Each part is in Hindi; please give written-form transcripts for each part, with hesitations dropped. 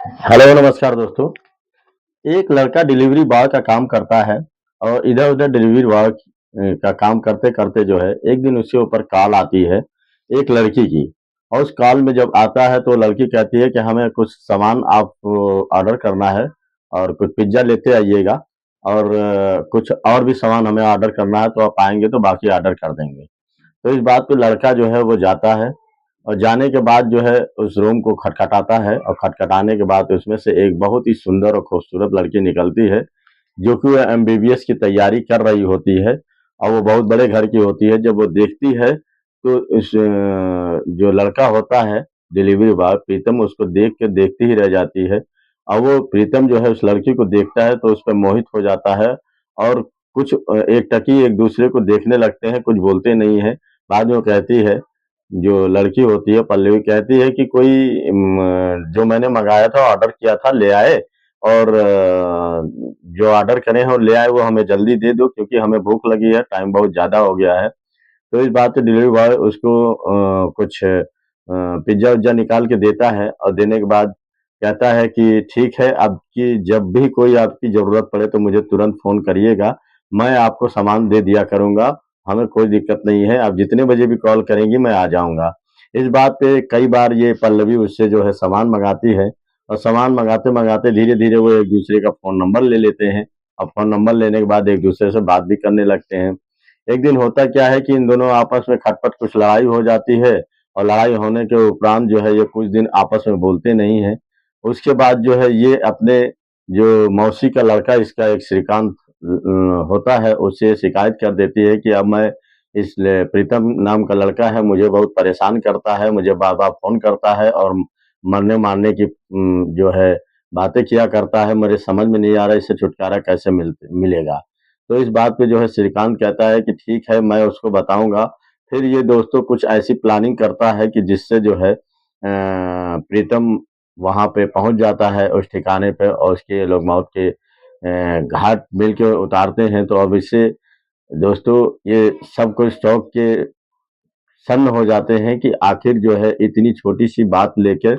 हेलो नमस्कार दोस्तों। एक लड़का डिलीवरी बॉय का काम करता है और इधर-उधर डिलीवरी बॉय का काम करते-करते जो है एक दिन उसके ऊपर कॉल आती है एक लड़की की। और उस कॉल में जब आता है तो लड़की कहती है कि हमें कुछ सामान आप ऑर्डर करना है और कुछ पिज़्ज़ा लेते आइएगा और कुछ और भी सामान हमें ऑर्डर करना है, तो आप आएँगे तो बाकी ऑर्डर कर देंगे। तो इस बात पे लड़का जो है वो जाता है और जाने के बाद जो है उस रूम को खटखटाता है और खटखटाने के बाद उसमें से एक बहुत ही सुंदर और खूबसूरत लड़की निकलती है, जो कि वह एमबीबीएस की तैयारी कर रही होती है और वो बहुत बड़े घर की होती है। जब वो देखती है तो इस जो लड़का होता है डिलीवरी बॉय प्रीतम उसको देख के देखती ही रह जाती है और वो प्रीतम जो है उस लड़की को देखता है तो उस पे मोहित हो जाता है और कुछ एकटकी एक दूसरे को देखने लगते हैं, कुछ बोलते नहीं हैं। बाद में वो कहती है, जो लड़की होती है पल्लवी कहती है कि कोई जो मैंने मंगाया था ऑर्डर किया था ले आए और जो ऑर्डर करे हैं वो ले आए वो हमें जल्दी दे दो क्योंकि हमें भूख लगी है, टाइम बहुत ज़्यादा हो गया है। तो इस बात पे डिलीवरी बॉय उसको कुछ पिज़्ज़ा-विज़्ज़ा निकाल के देता है और देने के बाद कहता है कि ठीक है, आपकी जब भी कोई आपकी ज़रूरत पड़े तो मुझे तुरंत फ़ोन करिएगा, मैं आपको सामान दे दिया करूँगा, हमें कोई दिक्कत नहीं है, आप जितने बजे भी कॉल करेंगी मैं आ जाऊँगा। इस बात पे कई बार ये पल्लवी उससे जो है सामान मँगाती है और सामान मँगाते-मँगाते धीरे-धीरे वो एक-दूसरे का फ़ोन नंबर ले लेते हैं और फ़ोन नंबर लेने के बाद एक-दूसरे से बात भी करने लगते हैं। एक दिन होता क्या है कि इन दोनों आपस में खटपट कुछ लड़ाई हो जाती है और लड़ाई होने के उपरांत जो है ये कुछ दिन आपस में बोलते नहीं हैं। उसके बाद जो है ये अपने जो मौसी का लड़का इसका एक श्रीकांत होता है उससे शिकायत कर देती है कि अब मैं इस प्रीतम नाम का लड़का है मुझे बहुत परेशान करता है, मुझे बार-बार फ़ोन करता है और मरने-मारने की जो है बातें किया करता है, मुझे समझ में नहीं आ रहा है इससे छुटकारा कैसे मिलेगा। तो इस बात पे जो है श्रीकांत कहता है कि ठीक है मैं उसको बताऊँगा। फिर ये दोस्तों कुछ ऐसी प्लानिंग करता है कि जिससे जो है प्रीतम वहाँ पे पहुँच जाता है उस ठिकाने पे और उसके ये लोग मौत के घाट मिल के उतारते हैं। तो अब इससे दोस्तों ये सब कुछ शौक के सन्न हो जाते हैं कि आखिर जो है इतनी छोटी-सी बात लेकर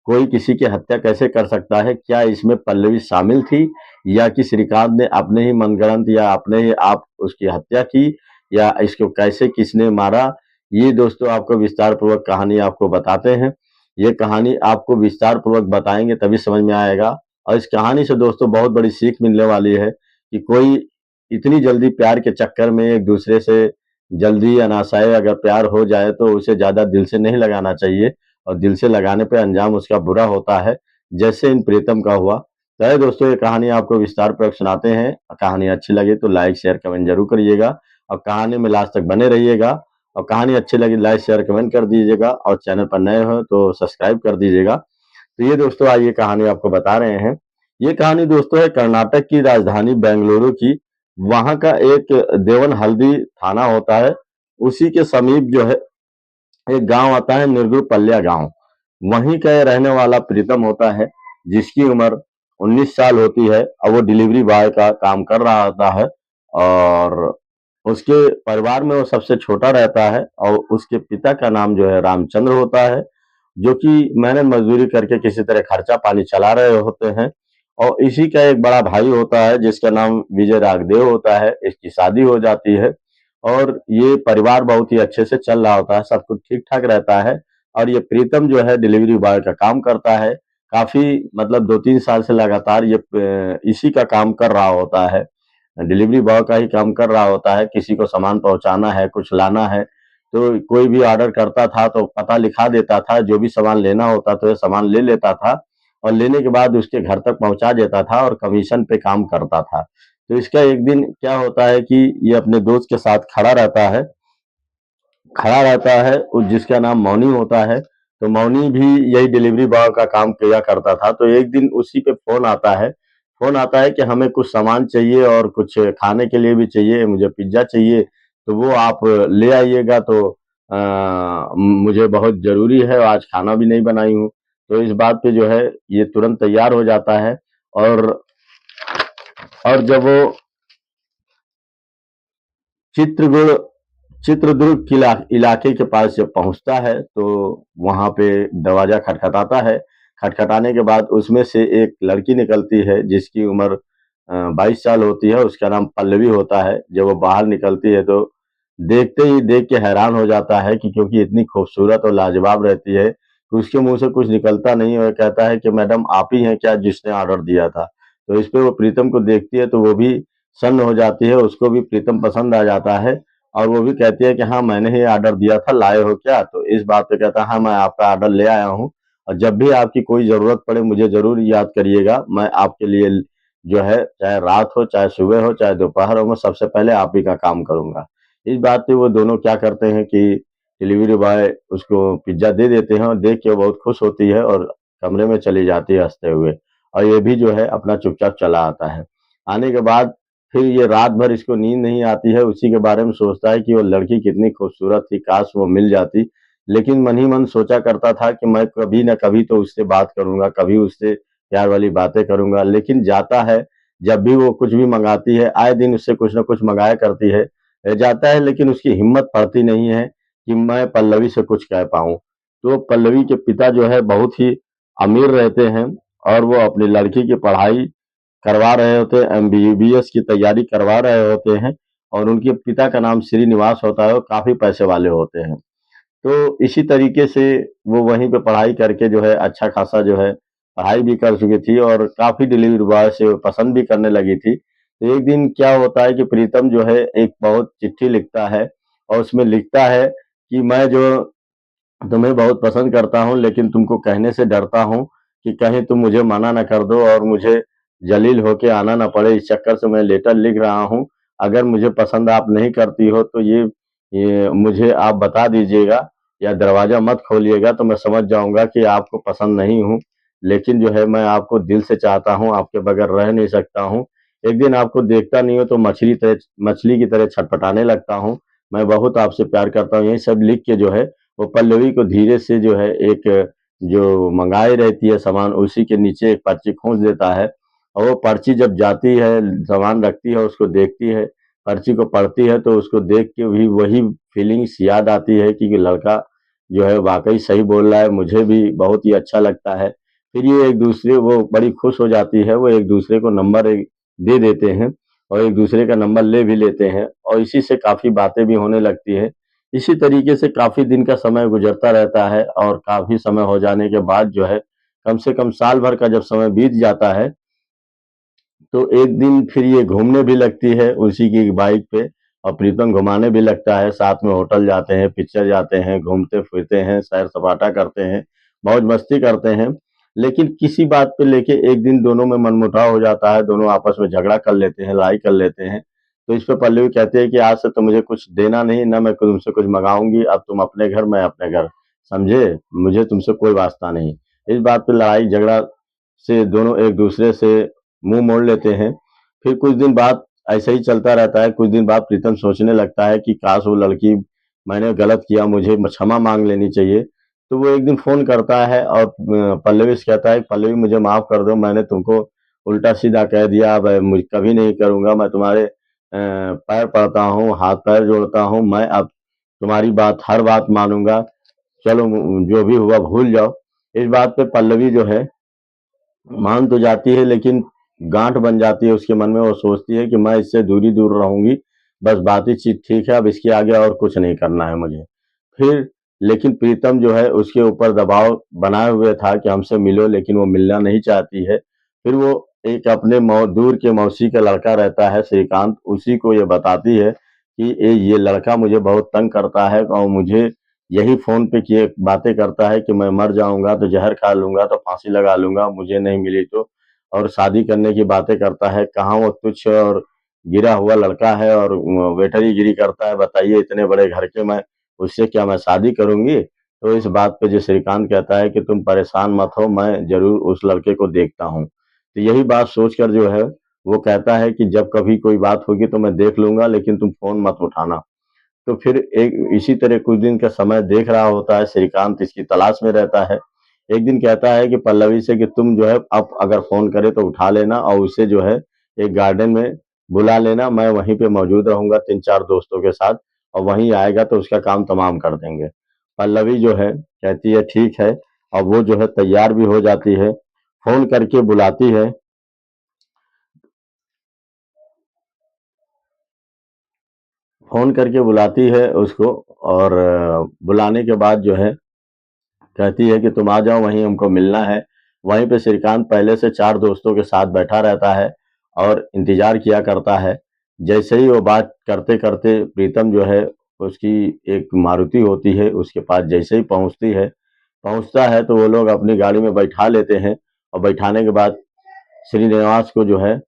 कोई किसी की हत्या कैसे कर सकता है? क्या इसमें पल्लवी शामिल थी या कि श्रीकांत ने अपने ही मनगढ़ंत या अपने ही आप उसकी हत्या की या इसको कैसे किसने मारा? ये दोस्तों आपको विस्तार पूर्वक कहानी आपको बताते हैं। ये कहानी आपको विस्तार पूर्वक बताएँगे तभी समझ में आएगा और इस कहानी से दोस्तों बहुत बड़ी सीख मिलने वाली है कि कोई इतनी जल्दी प्यार के चक्कर में एक-दूसरे से जल्दी या नाशायज़ अगर प्यार हो जाए तो उसे ज़्यादा दिल से नहीं लगाना चाहिए और दिल से लगाने पे अंजाम उसका बुरा होता है, जैसे इन प्रीतम का हुआ। तो है दोस्तों ये कहानी आपको विस्तारपूर्वक सुनाते हैं। कहानी अच्छी लगी तो लाइक, शेयर, कमेंट ज़रूर करिएगा और कहानी में लास्ट तक बने रहिएगा और कहानी अच्छी लगी लाइक, शेयर, कमेंट कर दीजिएगा और चैनल पर नए हो तो सब्सक्राइब कर दीजिएगा। तो ये दोस्तों आइए कहानी आपको बता रहे हैं। ये कहानी दोस्तों है कर्नाटक की राजधानी बेंगलुरु की। वहाँ का एक देवनहल्दी थाना होता है, उसी के समीप जो है एक गाँव आता है निर्गुपल्या गाँव। वहीं का ये रहने वाला प्रीतम होता है, जिसकी उम्र 19 साल होती है और वो डिलीवरी बॉय का काम कर रहा होता है और उसके परिवार में वो सबसे छोटा रहता है और उसके पिता का नाम जो है रामचंद्र होता है, जो कि मेहनत मज़दूरी करके किसी तरह खर्चा पानी चला रहे होते हैं और इसी का एक बड़ा भाई होता है जिसका नाम विजय राघदेव होता है। इसकी शादी हो जाती है और ये परिवार बहुत ही अच्छे से चल रहा होता है, सब कुछ ठीक-ठाक रहता है और ये प्रीतम जो है डिलीवरी बॉय का काम करता है। काफ़ी मतलब 2-3 साल से लगातार ये इसी का काम कर रहा होता है। डिलीवरी बॉय का ही काम कर रहा होता है, किसी को सामान पहुँचाना है, कुछ लाना है, तो कोई भी ऑर्डर करता था तो पता लिखा देता था, जो भी सामान लेना होता तो ये सामान ले लेता था और लेने के बाद उसके घर तक पहुँचा देता था और कमीशन पे काम करता था। तो इसका एक दिन क्या होता है कि ये अपने दोस्त के साथ खड़ा रहता है जिसका नाम मौनी होता है। तो मौनी भी यही डिलीवरी बॉय का काम किया करता था। तो एक दिन उसी पे फ़ोन आता है कि हमें कुछ सामान चाहिए और कुछ खाने के लिए भी चाहिए, मुझे पिज़्ज़ा चाहिए, तो वो आप ले आइएगा तो मुझे बहुत ज़रूरी है, आज खाना भी नहीं बनाई हूँ। तो इस बात पे जो है ये तुरंत तैयार हो जाता है और जब वो चित्रगुण चित्रदुर्ग इलाके के पास जब पहुँचता है तो वहाँ पे दरवाज़ा खटखटाता है। खटखटाने के बाद उसमें से एक लड़की निकलती है जिसकी उम्र 22 साल होती है, उसका नाम पल्लवी होता है। जब वो बाहर निकलती है तो देखते ही देख के हैरान हो जाता है कि क्योंकि इतनी खूबसूरत और लाजवाब रहती है कि उसके मुँह से कुछ निकलता नहीं है और कहता है कि मैडम आप ही हैं क्या जिसने ऑर्डर दिया था? तो इस पे वो प्रीतम को देखती है तो वो भी सन्न हो जाती है, उसको भी प्रीतम पसंद आ जाता है और वो भी कहती है कि हाँ, मैंने ही ऑर्डर दिया था, लाए हो क्या? तो इस बात पे कहता है हाँ, मैं आपका ऑर्डर ले आया हूँ और जब भी आपकी कोई ज़रूरत पड़े मुझे ज़रूर याद करिएगा। मैं आपके लिए जो है चाहे रात हो, चाहे सुबह हो, चाहे दोपहर हो, मैं सबसे पहले आप ही का काम करूँगा। इस बात पे वो दोनों क्या करते हैं कि डिलीवरी बॉय उसको पिज़्ज़ा दे देते हैं और देख के वो बहुत खुश होती है और कमरे में चली जाती है हँसते हुए और ये भी जो है अपना चुपचाप चला आता है। आने के बाद फिर ये रात भर इसको नींद नहीं आती है, उसी के बारे में सोचता है कि वो लड़की कितनी खूबसूरत थी, काश वो मिल जाती। लेकिन मन ही मन सोचा करता था कि मैं कभी न कभी तो उससे बात करूँगा, कभी उससे प्यार वाली बातें करूँगा। लेकिन जाता है, जब भी वो कुछ भी मँगाती है, आए दिन उससे कुछ न कुछ मँगाया करती है। जाता है लेकिन उसकी हिम्मत पड़ती नहीं है कि मैं पल्लवी से कुछ कह पाऊँ। तो पल्लवी के पिता जो है बहुत ही अमीर रहते हैं और वो अपनी लड़की की पढ़ाई करवा रहे होते हैं, एमबीबीएस की तैयारी करवा रहे होते हैं और उनके पिता का नाम श्रीनिवास होता है और काफ़ी पैसे वाले होते हैं। तो इसी तरीके से वो वहीं पे पढ़ाई करके जो है अच्छा खासा जो है पढ़ाई भी कर चुकी थी और काफ़ी डिलीवरी बॉय से वो पसंद भी करने लगी थी। तो एक दिन क्या होता है कि प्रीतम जो है एक बहुत चिट्ठी लिखता है और उसमें लिखता है कि मैं जो तुम्हें बहुत पसंद करता हूँ लेकिन तुमको कहने से डरता हूँ कि कहीं तुम मुझे मना ना कर दो और मुझे जलील होके आना ना पड़े। इस चक्कर से मैं लेटर लिख रहा हूँ। अगर मुझे पसंद आप नहीं करती हो तो ये मुझे आप बता दीजिएगा या दरवाज़ा मत खोलिएगा तो मैं समझ जाऊँगा कि आपको पसंद नहीं हूँ। लेकिन जो है मैं आपको दिल से चाहता हूँ, आपके बगैर रह नहीं सकता हूँ। एक दिन आपको देखता नहीं हूँ तो मछली की तरह छटपटाने लगता हूँ। मैं बहुत आपसे प्यार करता हूँ। यही सब लिख के जो है वो पल्लवी को धीरे से जो है एक जो मंगाई रहती है सामान उसी के नीचे एक पर्ची खोस देता है और वो पर्ची जब जाती है सामान रखती है उसको देखती है पर्ची को पढ़ती है तो उसको देख के भी वही फीलिंग्स याद आती है कि लड़का जो है वाकई सही बोल रहा है, मुझे भी बहुत ही अच्छा लगता है। फिर ये एक दूसरे वो बड़ी खुश हो जाती है, वो एक दूसरे को नंबर दे देते हैं और एक दूसरे का नंबर ले भी लेते हैं और इसी से काफ़ी बातें भी होने लगती है। इसी तरीके से काफ़ी दिन का समय गुजरता रहता है और काफ़ी समय हो जाने के बाद जो है, कम से कम साल भर का जब समय बीत जाता है, तो एक दिन फिर ये घूमने भी लगती है उसी की बाइक पे और प्रीतम घुमाने भी लगता है, साथ में होटल जाते हैं, पिक्चर जाते हैं, घूमते-फिरते हैं, सैर-सपाटा करते हैं, मौज-मस्ती करते हैं। लेकिन किसी बात पे लेके एक दिन दोनों में मनमुटाव हो जाता है, दोनों आपस में झगड़ा कर लेते हैं, लड़ाई कर लेते हैं। तो इस पे पल्लवी कहती है कि आज से तो मुझे कुछ देना नहीं, ना मैं तुमसे कुछ मँगाऊँगी, अब तुम अपने घर, मैं अपने घर, समझे? मुझे तुमसे कोई वास्ता नहीं। इस बात पे लड़ाई झगड़ा से दोनों एक दूसरे से मुंह मोड़ लेते हैं। फिर कुछ दिन बाद ऐसे ही चलता रहता है। कुछ दिन बाद प्रीतम सोचने लगता है कि काश वो लड़की मैंने गलत किया, मुझे क्षमा मांग लेनी चाहिए। तो वो एक दिन फोन करता है और पल्लवी से कहता है पल्लवी मुझे माफ कर दो, मैंने तुमको उल्टा सीधा कह दिया, अब मुझे कभी नहीं करूंगा। मैं तुम्हारे पैर पड़ता हूँ, हाथ पैर जोड़ता हूँ, मैं अब तुम्हारी बात हर बात मानूंगा। चलो जो भी हुआ भूल जाओ। इस बात पे पल्लवी जो है मान तो जाती है लेकिन गांठ बन जाती है उसके मन में। वो सोचती है कि मैं इससे दूरी दूर रहूंगी, बस बातचीत ठीक है, अब इसके आगे और कुछ नहीं करना है मुझे। फिर लेकिन प्रीतम जो है उसके ऊपर दबाव बनाए हुए था कि हमसे मिलो, लेकिन वो मिलना नहीं चाहती है। फिर वो एक अपने दूर के मौसी का लड़का रहता है श्रीकांत, उसी को ये बताती है कि ये लड़का मुझे बहुत तंग करता है और मुझे यही फोन पे किए बातें करता है कि मैं मर जाऊंगा तो जहर खा लूंगा तो फांसी लगा लूंगा, मुझे नहीं मिली तो। और शादी करने की बातें करता है। कहाँ वो तुच्छ और गिरा हुआ लड़का है और वेटरीगिरी करता है। बताइए इतने बड़े घर के मैं उससे क्या मैं शादी करूंगी? तो इस बात पे जो श्रीकांत कहता है कि तुम परेशान मत हो, मैं जरूर उस लड़के को देखता हूँ। तो यही बात सोचकर जो है वो कहता है कि जब कभी कोई बात होगी तो मैं देख लूंगा, लेकिन तुम फोन मत उठाना। तो फिर एक इसी तरह कुछ दिन का समय देख रहा होता है श्रीकांत, इसकी तलाश में रहता है। एक दिन कहता है कि पल्लवी से कि तुम जो है अब अगर फोन करे तो उठा लेना और उसे जो है एक गार्डन में बुला लेना, मैं वहीं पे मौजूद रहूंगा तीन चार दोस्तों के साथ और वहीं आएगा तो उसका काम तमाम कर देंगे। पल्लवी जो है कहती है ठीक है। और वो जो है तैयार भी हो जाती है, फ़ोन करके बुलाती है। फ़ोन करके बुलाती है उसको और बुलाने के बाद जो है कहती है कि तुम आ जाओ, वहीं हमको मिलना है। वहीं पे श्रीकांत पहले से 4 दोस्तों के साथ बैठा रहता है और इंतज़ार किया करता है। जैसे ही वो बात करते-करते प्रीतम जो है उसकी एक मारुति होती है, उसके पास जैसे ही पहुँचता है तो वो लोग अपनी गाड़ी में बैठा लेते हैं और बैठाने के बाद श्रीनिवास को जो है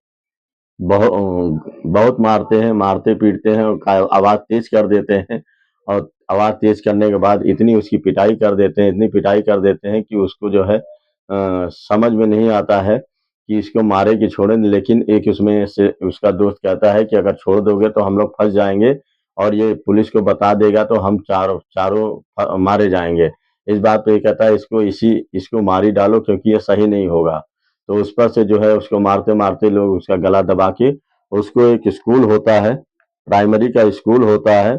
बहुत मारते हैं, मारते पीटते हैं और आवाज़ तेज़ कर देते हैं और आवाज़ तेज़ करने के बाद इतनी उसकी पिटाई कर देते हैं, इतनी पिटाई कर देते हैं कि उसको जो है समझ में नहीं आता है कि इसको मारे कि छोड़ें, लेकिन एक उसमें से उसका दोस्त कहता है कि अगर छोड़ दोगे तो हम लोग फँस जाएँगे और ये पुलिस को बता देगा तो हम चारों चारों मारे जाएँगे। इस बात पे ये कहता है इसको मार ही डालो क्योंकि ये सही नहीं होगा। तो उस पर से जो है उसको मारते-मारते लोग उसका गला दबा के उसको एक स्कूल होता है, प्राइमरी का स्कूल होता है,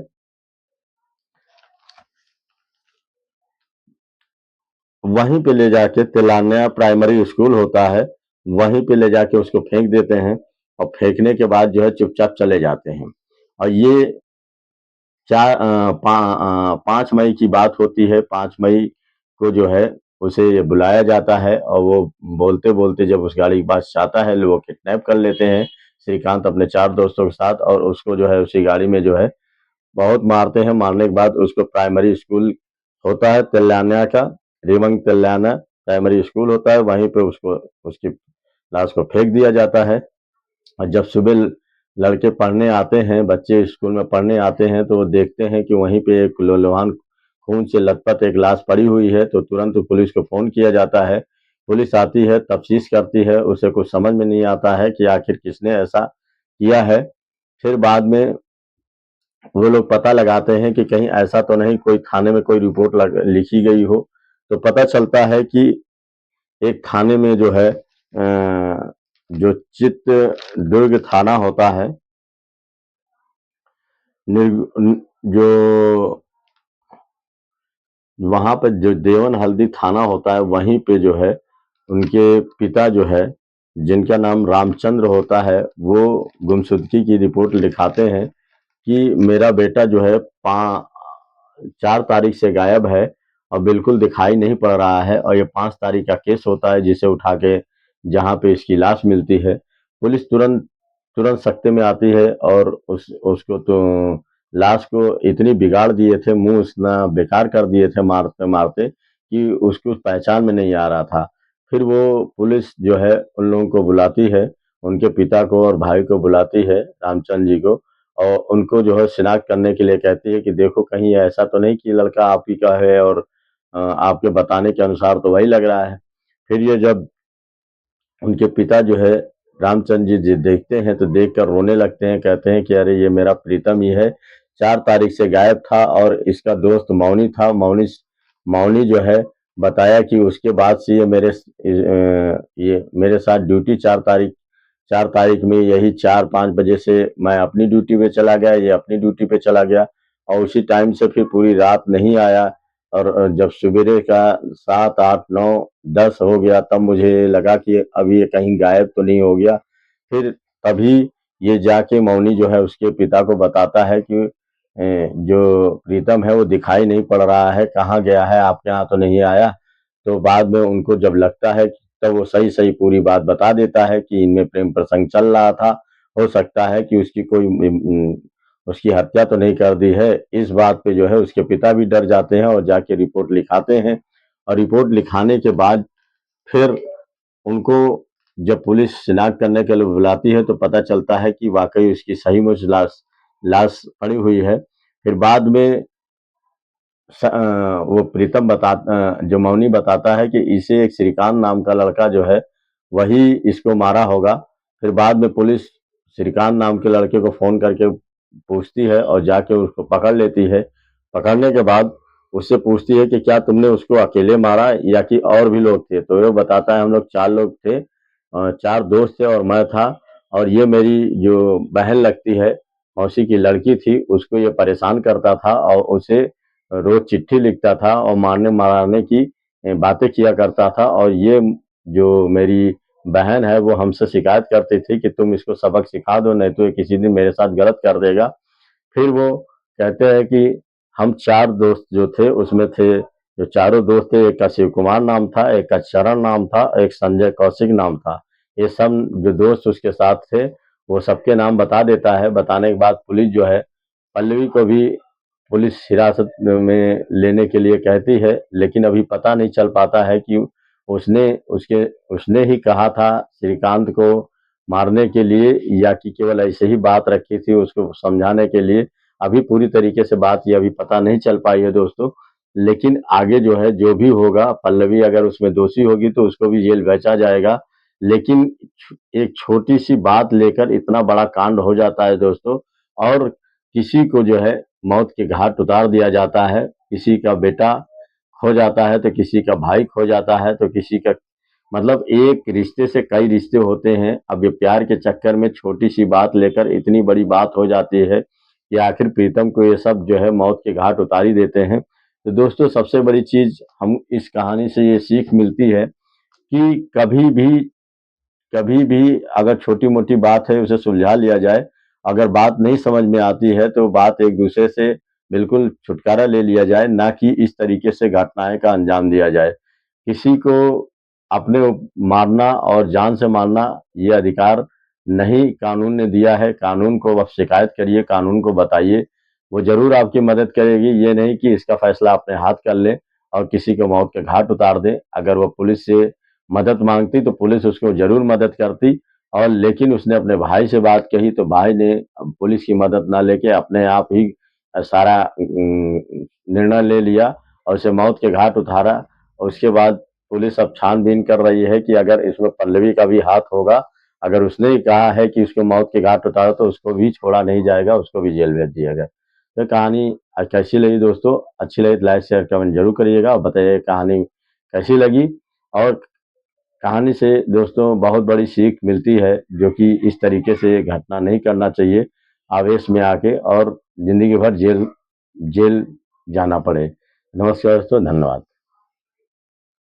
वहीं पे ले जाके तिलानिया प्राइमरी स्कूल होता है, वहीं पे ले जाके उसको फेंक देते हैं और फेंकने के बाद जो है चुपचाप चले जाते हैं। और ये 5 मई की बात होती है, 5 मई को जो है उसे बुलाया जाता है और वो बोलते-बोलते जब उस गाड़ी के पास जाता है, लोग किडनैप कर लेते हैं, श्रीकांत अपने 4 दोस्तों के साथ और उसको जो है उसी गाड़ी में जो है बहुत मारते हैं। मारने के बाद उसको प्राइमरी स्कूल होता है तिल्लाना का, रेवंग तिल्लाना प्राइमरी स्कूल होता है, वहीं पे उसको उसकी लाश को फेंक दिया जाता है। और जब सुबह लड़के पढ़ने आते हैं, बच्चे स्कूल में पढ़ने आते हैं तो वो देखते हैं कि वहीं पे एक लूलहान खून से लथपथ एक लाश पड़ी हुई है, तो तुरंत पुलिस को फ़ोन किया जाता है। पुलिस आती है, तफ्तीश करती है, उसे कुछ समझ में नहीं आता है कि आखिर किसने ऐसा किया है। फिर बाद में वो लोग पता लगाते हैं कि कहीं ऐसा तो नहीं कोई थाने में कोई रिपोर्ट लिखी गई हो, तो पता चलता है कि एक थाने में जो है जो चित्रदुर्ग थाना होता है, जो वहां पर जो देवन हल्दी थाना होता है, वहीं पे जो है उनके पिता जो है जिनका नाम रामचंद्र होता है, वो गुमशुदगी की रिपोर्ट लिखाते हैं कि मेरा बेटा जो है 4 तारीख से गायब है और बिल्कुल दिखाई नहीं पड़ रहा है और ये 5 तारीख का केस होता है जिसे उठा के जहाँ पे इसकी लाश मिलती है, पुलिस तुरंत तुरंत सख्ते में आती है और उसको तो लाश को इतनी बिगाड़ दिए थे, मुंह इतना बेकार कर दिए थे मारते मारते कि उसको पहचान में नहीं आ रहा था। फिर वो पुलिस जो है उन लोगों को बुलाती है, उनके पिता को और भाई को बुलाती है, रामचंद्र जी को, और उनको जो है शिनाख्त करने के लिए कहती है कि देखो कहीं ऐसा तो नहीं कि लड़का आप ही का है और आपके बताने के अनुसार तो वही लग रहा है। फिर ये जब उनके पिता जो है रामचंद्र जी देखते हैं तो देखकर रोने लगते हैं, कहते हैं कि अरे ये मेरा प्रीतम ही है, 4 तारीख से गायब था और इसका दोस्त मौनी था। मौनी जो है बताया कि उसके बाद से ये मेरे साथ ड्यूटी 4 तारीख में यही 4-5 बजे से मैं अपनी ड्यूटी पे चला गया, ये अपनी ड्यूटी पे चला गया और उसी टाइम से फिर पूरी रात नहीं आया और जब सवेरे का 7, 8, 9, 10 हो गया तब मुझे लगा कि अब ये कहीं गायब तो नहीं हो गया। फिर तभी ये जाके मौनी जो है उसके पिता को बताता है कि जो प्रीतम है वो दिखाई नहीं पड़ रहा है, कहाँ गया है, आपके यहाँ तो नहीं आया। तो बाद में उनको जब लगता है तब वो सही-सही पूरी बात बता देता है कि इनमें प्रेम प्रसंग चल रहा था, हो सकता है कि उसकी हत्या तो नहीं कर दी है। इस बात पे जो है उसके पिता भी डर जाते हैं और जाके रिपोर्ट लिखाते हैं और रिपोर्ट लिखाने के बाद फिर उनको जब पुलिस शिनाख्त करने के लिए बुलाती है तो पता चलता है कि वाक़ई उसकी सही मुच लाश लाश पड़ी हुई है। फिर बाद में वो जो मौनी बताता है कि इसे एक श्रीकांत नाम का लड़का जो है वही इसको मारा होगा। फिर बाद में पुलिस श्रीकांत नाम के लड़के को फ़ोन करके पूछती है और जाके उसको पकड़ लेती है। पकड़ने के बाद उससे पूछती है कि क्या तुमने उसको अकेले मारा या कि और भी लोग थे? तो वो बताता है हम लोग 4 लोग थे, 4 दोस्त थे और मैं था और ये मेरी जो बहन लगती है, मौसी की लड़की थी, उसको ये परेशान करता था और उसे रोज़ चिट्ठी लिखता था और मारने-मराने की बातें किया करता था और ये जो मेरी बहन है वो हमसे शिकायत करती थी कि तुम इसको सबक सिखा दो, नहीं तो ये किसी दिन मेरे साथ गलत कर देगा। फिर वो कहते हैं कि हम 4 दोस्त जो थे उसमें थे, जो चारों दोस्त थे, एक का शिव कुमार नाम था, एक का चरण नाम था, एक संजय कौशिक नाम था। ये सब जो दोस्त उसके साथ थे वो सबके नाम बता देता है। बताने के बाद पुलिस जो है पल्लवी को भी पुलिस हिरासत में लेने के लिए कहती है, लेकिन अभी पता नहीं चल पाता है कि उसने उसके उसने ही कहा था श्रीकांत को मारने के लिए या कि केवल ऐसे ही बात रखी थी उसको समझाने के लिए। अभी पूरी तरीके से बात ये अभी पता नहीं चल पाई है दोस्तों। लेकिन आगे जो है जो भी होगा, पल्लवी अगर उसमें दोषी होगी तो उसको भी जेल भेजा जाएगा। लेकिन एक छोटी सी बात लेकर इतना बड़ा कांड हो जाता है दोस्तों, और किसी को जो है मौत के घाट उतार दिया जाता है। किसी का बेटा खो जाता है तो किसी का भाई खो जाता है तो किसी का, मतलब एक रिश्ते से कई रिश्ते होते हैं। अब ये प्यार के चक्कर में छोटी सी बात लेकर इतनी बड़ी बात हो जाती है कि आखिर प्रीतम को ये सब जो है मौत के घाट उतार ही देते हैं। तो दोस्तों सबसे बड़ी चीज हम इस कहानी से ये सीख मिलती है कि कभी भी अगर छोटी मोटी बात है उसे सुलझा लिया जाए। अगर बात नहीं समझ में आती है तो बात एक दूसरे से बिल्कुल छुटकारा ले लिया जाए, ना कि इस तरीके से घटनाएं का अंजाम दिया जाए। किसी को अपने मारना और जान से मारना ये अधिकार नहीं कानून ने दिया है। कानून को आप शिकायत करिए, कानून को बताइए, वो जरूर आपकी मदद करेगी। ये नहीं कि इसका फैसला अपने हाथ कर ले और किसी को मौत के घाट उतार दे। अगर वो पुलिस से मदद मांगती तो पुलिस उसको जरूर मदद करती, और लेकिन उसने अपने भाई से बात कही तो भाई ने पुलिस की मदद ना लेके अपने आप ही सारा निर्णय ले लिया और उसे मौत के घाट उतारा। और उसके बाद पुलिस अब छानबीन कर रही है कि अगर इसमें पल्लवी का भी हाथ होगा। अगर उसने ही कहा है कि उसको मौत के घाट उतारो तो उसको भी छोड़ा नहीं जाएगा, उसको भी जेल भेज दिया गया। तो कहानी कैसी लगी दोस्तों? अच्छी लगी तो लाइक शेयर कमेंट जरूर करिएगा और बताइए कहानी कैसी लगी। और कहानी से दोस्तों बहुत बड़ी सीख मिलती है, जो कि इस तरीके से घटना नहीं करना चाहिए आवेश में आके और जिंदगी भर जेल जेल जाना पड़े। नमस्कार दोस्तों, धन्यवाद।